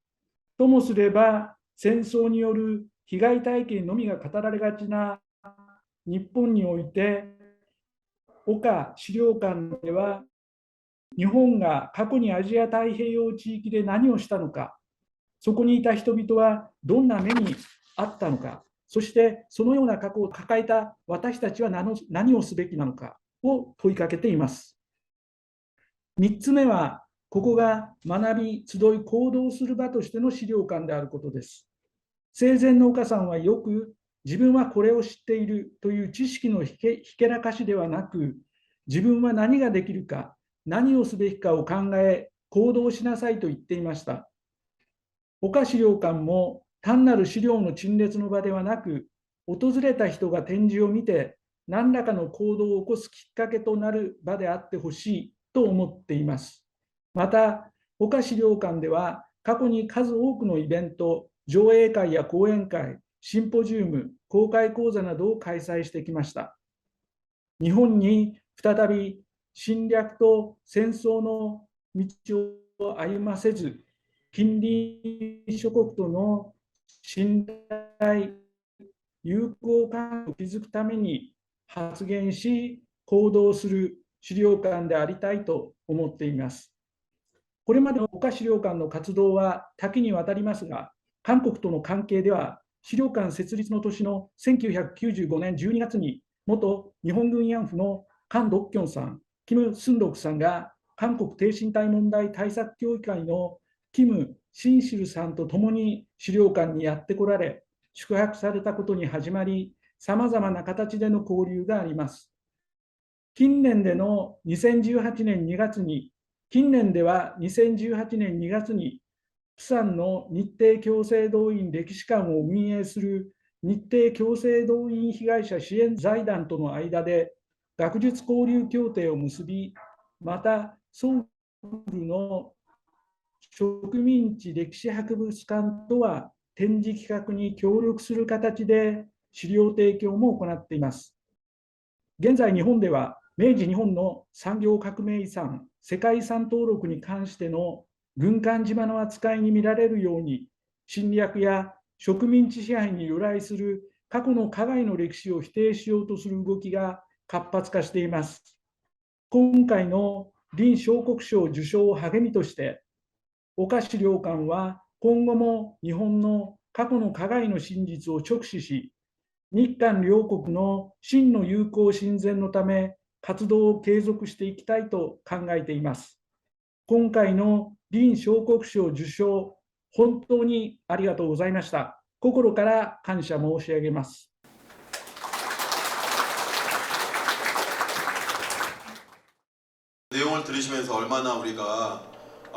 ともすれば、戦争による被害体験のみが語られがちな日本において、岡資料館では、日本が過去にアジア太平洋地域で何をしたのか、そこにいた人々はどんな目にあったのか、そしてそのような過去を抱えた私たちは何をすべきなのかを問いかけています。3つ目は、ここが学び、集い、行動する場としての資料館であることです。生前の岡さんはよく、自分はこれを知っているという知識のひけらかしではなく、自分は何ができるか、何をすべきかを考え、行動しなさいと言っていました。岡資料館も単なる資料の陳列の場ではなく、訪れた人が展示を見て、何らかの行動を起こすきっかけとなる場であってほしいと思っています。また、岡資料館では、過去に数多くのイベント、上映会や講演会、シンポジウム、公開講座などを開催してきました。日本に再び侵略と戦争の道を歩ませず、近隣諸国との信頼、友好関係を築くために発言し、行動する資料館でありたいと思っています。これまでの岡資料館の活動は多岐にわたりますが、韓国との関係では、資料館設立の年の1995年12月に、元日本軍慰安婦のカン・ドッキョンさん、キム・スンロクさんが韓国低身体問題対策協議会のキム・シンシルさんと共に資料館にやってこられ、宿泊されたことに始まり、さまざまな形での交流があります。近年では2018年2月に、釜山の日程強制動員歴史館を運営する日程強制動員被害者支援財団との間で学術交流協定を結び、またソウルの植民地歴史博物館とは展示企画に協力する形で資料提供も行っています。現在、日本では明治日本の産業革命遺産、世界遺産登録に関しての軍艦島の扱いに見られるように、侵略や植民地支配に由来する過去の加害の歴史を否定しようとする動きが活発化しています。今回の林相国賞受賞を励みとして、岡資料館は今後も日本の過去の加害の真実を直視し、日韓両国の真の友好親善のため活動を継続していきたいと考えています。今回の林相国賞受賞、本当にありがとうございました。心から感謝申し上げます。 내용을 들으시면서 얼마나 우리가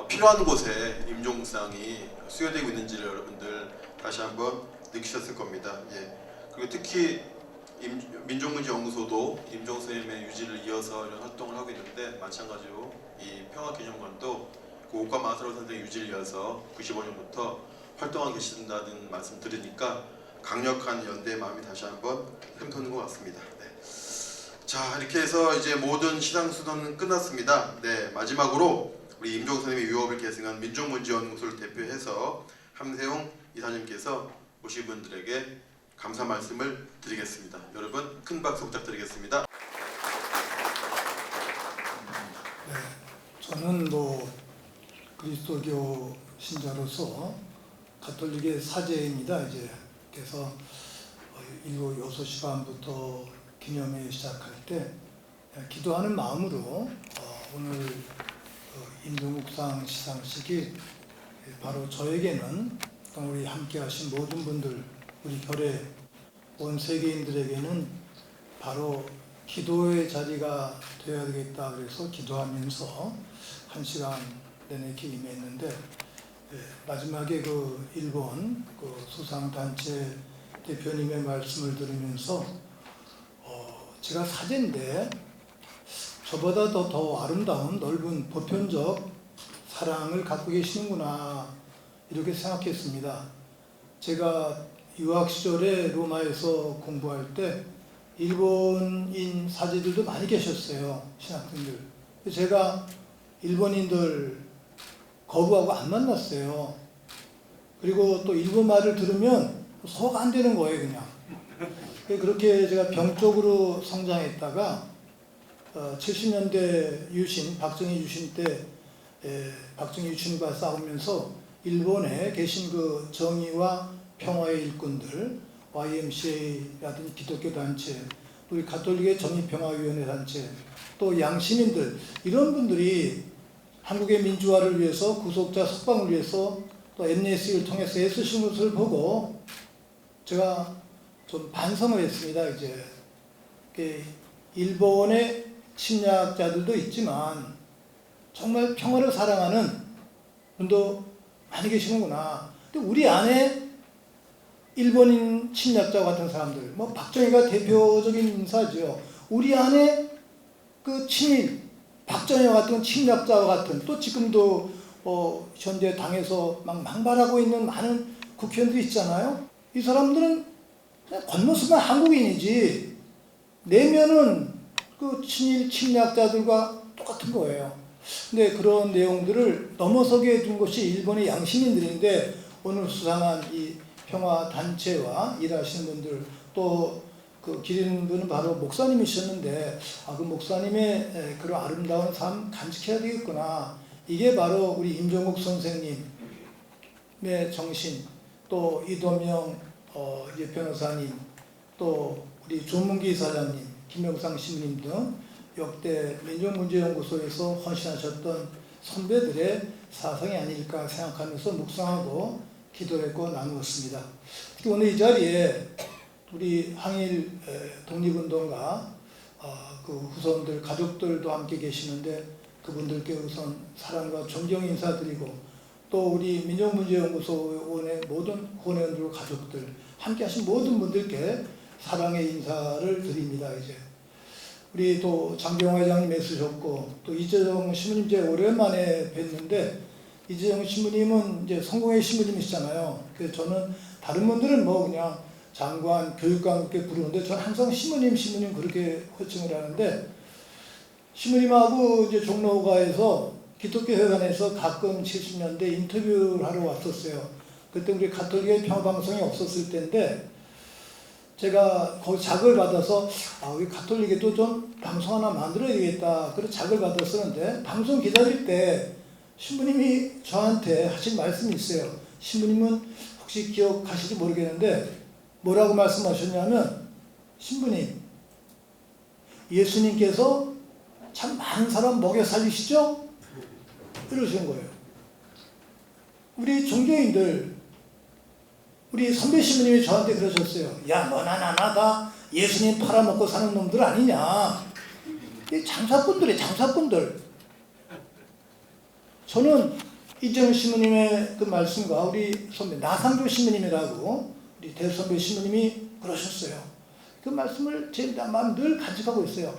필요한 곳에 임종국상이 수여되고 있는지를 여러분들 다시 한번 느끼셨을 겁니다. 예. 그리고 특히 민족문제연구소도 임종 선생님의 유지를 이어서 이런 활동을 하고 있는데, 마찬가지로 이 평화기념관도 그 옥과 마사로 선생의 유지를 이어서 95년부터 활동하고 계신다는 말씀 들으니까 강력한 연대의 마음이 다시 한번 샘솟는 것 같습니다. 네. 자, 이렇게 해서 이제 모든 시상수는 끝났습니다. 네, 마지막으로 우리 임종 선생님의 유업을 계승한 민족문제연구소를 대표해서 함세용 이사님께서 오신 분들에게 감사 말씀을 드리겠습니다. 여러분 큰 박수 부탁드리겠습니다. 네, 저는 그리스도교 신자로서 가톨릭의 사제입니다. 이제 그래서 이후 6시 반부터 기념회 시작할 때 기도하는 마음으로 오늘 임종국상 시상식이 바로 저에게는 우리 함께하신 모든 분들, 우리 별의 온 세계인들에게는 바로 기도의 자리가 되어야 되겠다 그래서 기도하면서 1시간 내내 이렇게 임했는데, 마지막에 그 일본 수상단체 대표님의 말씀을 들으면서 제가 사제인데 저보다 더 아름다운 넓은 보편적 사랑을 갖고 계시는구나 이렇게 생각했습니다. 제가 유학 시절에 로마에서 공부할 때 일본인 사제들도 많이 계셨어요. 신학생들. 제가 일본인들 거부하고 안 만났어요. 그리고 또 일본 말을 들으면 소화가 안 되는 거예요, 그냥. 그렇게 제가 병적으로 성장했다가 70년대 유신, 박정희 유신 때 박정희 유신과 싸우면서 일본에 계신 그 정의와 평화의 일꾼들, YMCA라든지 기독교 단체, 우리 가톨릭의 정의평화위원회 단체, 또 양시민들, 이런 분들이 한국의 민주화를 위해서, 구속자 석방을 위해서 또 MNS를 통해서 애쓰신 것을 보고 제가 좀 반성을 했습니다. 이제 일본의 침략자들도 있지만 정말 평화를 사랑하는 분도 많이 계시는구나. 근데 우리 안에 일본인 침략자 같은 사람들, 박정희가 대표적인 인사죠. 우리 안에 그 친일, 박정희와 같은 침략자와 같은, 또 지금도 현재 당에서 막 망발하고 있는 많은 국회의원들이 있잖아요. 이 사람들은 그냥 겉모습만 한국인이지 내면은 그 친일 침략자들과 똑같은 거예요. 근데 그런 내용들을 넘어서게 둔 것이 일본의 양시민들인데, 오늘 수상한 이 평화 단체와 일하시는 분들, 또 그 기린 분은 바로 목사님이셨는데, 그 목사님의 그런 아름다운 삶 간직해야 되겠구나. 이게 바로 우리 임종국 선생님의 정신, 또 이도명 변호사님, 또 우리 조문기 사장님, 김영상 신부님 등 역대 민족문제연구소에서 헌신하셨던 선배들의 사상이 아닐까 생각하면서 묵상하고 기도했고 나누었습니다. 특히 오늘 이 자리에 우리 항일 독립운동가 그 후손들 가족들도 함께 계시는데 그분들께 우선 사랑과 존경 인사드리고 또 우리 민족문제연구소원의 모든 후원원들 가족들 함께 하신 모든 분들께 사랑의 인사를 드립니다. 이제 우리 또 장병호 회장님 애쓰셨고 또 이재정 신부님 제 오랜만에 뵀는데 이재정 신부님은 이제 성공회 신부님이시잖아요. 그래서 저는 다른 분들은 뭐 그냥 장관, 교육관 이렇게 부르는데 저는 항상 신부님 그렇게 호칭을 하는데 신부님하고 이제 종로가에서 기독교회관에서 가끔 70년대 인터뷰를 하러 왔었어요. 그때 우리 가톨릭의 평화방송이 없었을 때인데 제가 거기 자극을 받아서 우리 가톨릭에도 좀 방송 하나 만들어야 되겠다. 그래서 자극을 받았었는데 방송 기다릴 때 신부님이 저한테 하신 말씀이 있어요. 신부님은 혹시 기억하실지 모르겠는데 뭐라고 말씀하셨냐면 신부님 예수님께서 참 많은 사람 먹여 살리시죠? 이러시는 거예요. 우리 종교인들 우리 선배 신부님이 저한테 그러셨어요. 야 너나 나나 다 예수님 팔아먹고 사는 놈들 아니냐. 이 장사꾼들. 저는 이재정 신부님의 그 말씀과 우리 선배 나상조 신부님이라고 우리 대선배 신부님이 그러셨어요. 그 말씀을 제 마음 늘 간직하고 있어요.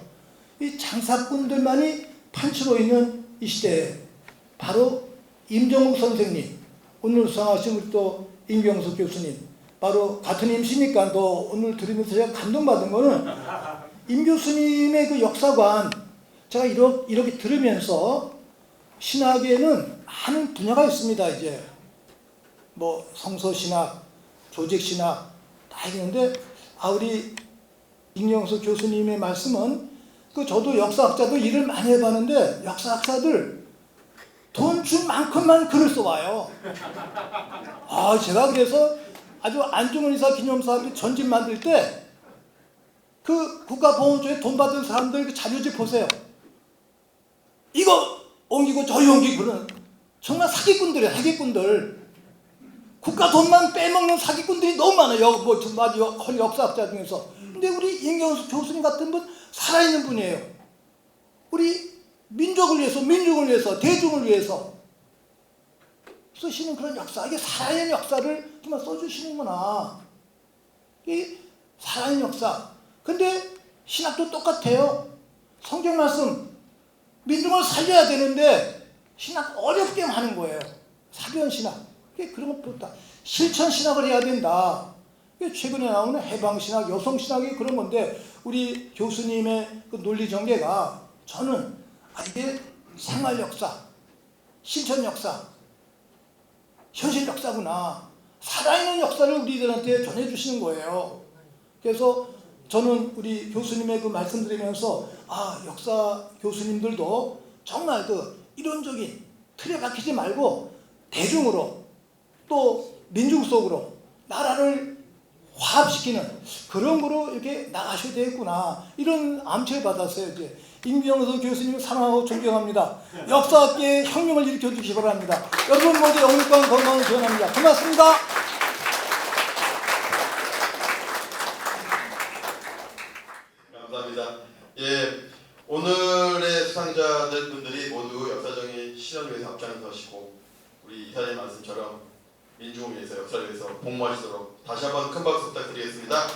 이 장사꾼들만이 판치고 있는 이 시대에 바로 임종욱 선생님, 오늘 수상하신 우리 또 임경숙 교수님, 바로 같은 임시니까 또 오늘 들으면서 제가 감동받은 거는 임 교수님의 그 역사관 제가 이렇게 들으면서 신학에는 많은 분야가 있습니다. 이제 뭐 성서신학, 조직신학 다 있는데 우리 임경숙 교수님의 말씀은 그 저도 역사학자도 일을 많이 해봤는데 역사학자들 돈 준 만큼만 글을 써와요. 제가 그래서 아주 안중근 의사 기념사업이 전집 만들 때 그 국가보훈처에 돈 받은 사람들 그 자료집 보세요. 이거 옮기고 저기 옮기고 그러는 정말 사기꾼들이에요. 사기꾼들. 국가 돈만 빼먹는 사기꾼들이 너무 많아요. 뭐 정말 역사학자 중에서. 근데 우리 임경숙 교수님 같은 분 살아있는 분이에요. 우리 민족을 위해서, 민중을 위해서, 대중을 위해서 쓰시는 그런 역사, 이게 살아있는 역사를 정말 써주시는구나. 이 살아있는 역사. 근데 신학도 똑같아요. 성경 말씀, 민중을 살려야 되는데 신학 어렵게 하는 거예요. 사변 신학. 그런 것보다 실천 신학을 해야 된다. 최근에 나오는 해방 신학, 여성 신학이 그런 건데 우리 교수님의 그 논리 전개가 저는 이게 생활 역사, 실천 역사, 현실 역사구나. 살아있는 역사를 우리들한테 전해주시는 거예요. 그래서 저는 우리 교수님의 그 말씀 드리면서 역사 교수님들도 정말 그 이론적인 틀에 박히지 말고 대중으로 또 민중 속으로 나라를 화합시키는 그런 거로 이렇게 나가셔야 되겠구나. 이런 암체를 받았어요. 이제 임경숙 교수님 사랑하고 존경합니다. 역사학계에 혁명을 일으켜 주시기 바랍니다. 여러분 모두 영육과 건강을 기원합니다. 고맙습니다. 감사합니다. 오늘의 수상자들 분들이 모두 역사적인 실현을 위해서 앞장서시고 우리 이사님 말씀처럼 민중을 위해서 역사를 위해서 복무하시도록 다시 한번 큰 박수 부탁드리겠습니다.